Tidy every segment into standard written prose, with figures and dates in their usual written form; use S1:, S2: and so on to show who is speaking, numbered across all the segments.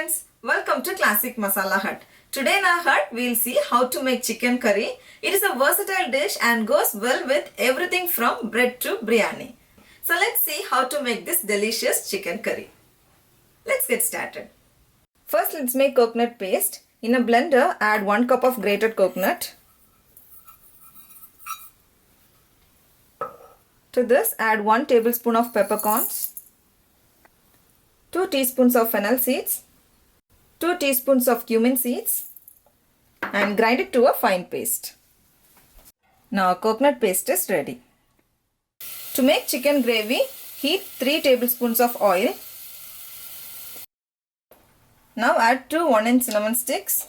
S1: friends, welcome to Classic Masala Hut. Today in our hut we will see how to make chicken curry. It is a versatile dish and goes well with everything from bread to biryani. So let's see how to make this delicious chicken curry. Let's get started. First let's make coconut paste. In a blender add 1 cup of grated coconut. To this add 1 tablespoon of peppercorns, 2 teaspoons of fennel seeds, 2 teaspoons of cumin seeds and grind it to a fine paste. Now coconut paste is ready. To make chicken gravy, heat 3 tablespoons of oil. Now add 2 1-inch cinnamon sticks,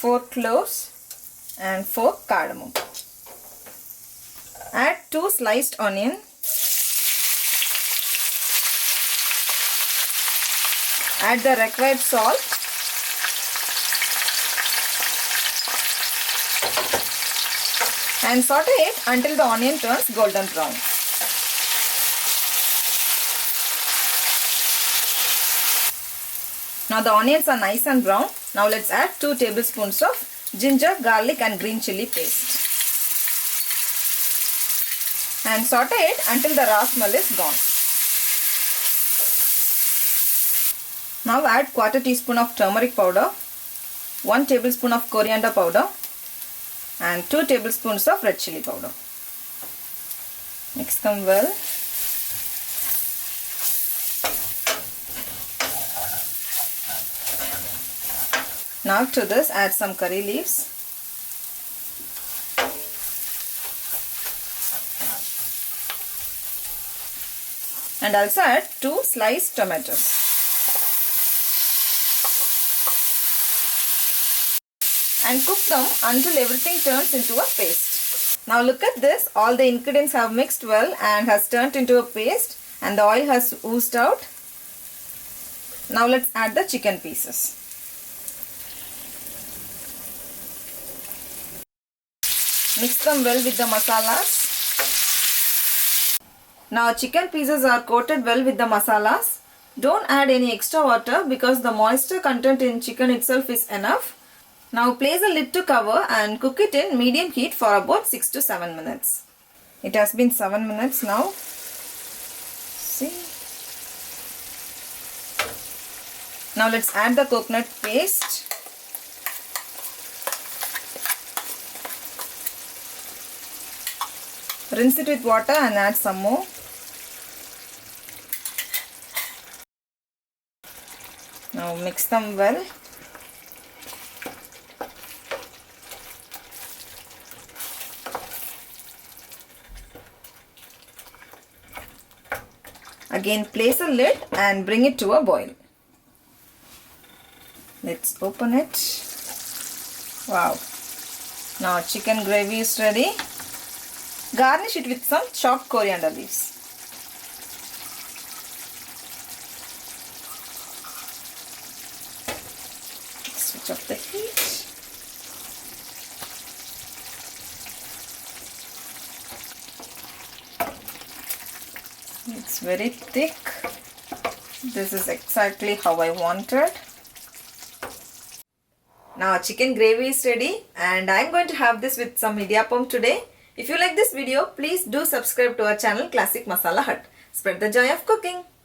S1: 4 cloves and 4 cardamom. Add 2 sliced onion. Add the required salt. And saute it until the onion turns golden brown. Now the onions are nice and brown. Now let's add 2 tablespoons of ginger, garlic and green chili paste. And saute it until the raw smell is gone. Now add 1/4 teaspoon of turmeric powder, 1 tablespoon of coriander powder and 2 tablespoons of red chili powder. Mix them well. Now to this add some curry leaves. And also add 2 sliced tomatoes. And cook them until everything turns into a paste. Now look at this, all the ingredients have mixed well and has turned into a paste and the oil has oozed out. Now let's add the chicken pieces. Mix them well with the masalas. Now chicken pieces are coated well with the masalas. Don't add any extra water because the moisture content in chicken itself is enough. Now place a lid to cover and cook it in medium heat for about 6 to 7 minutes. It has been 7 minutes now. See? Now let's add the coconut paste. Rinse it with water and add some more. Now mix them well. Again place a lid and bring it to a boil. Let's open it. Wow. Now chicken gravy is ready. Garnish it with some chopped coriander leaves. Switch off the heat. It's very thick. This is exactly how I wanted. Now chicken gravy is ready and I'm going to have this with some idiyappam today. If you like this video, please do subscribe to our channel Classic Masala Hut. Spread the joy of cooking.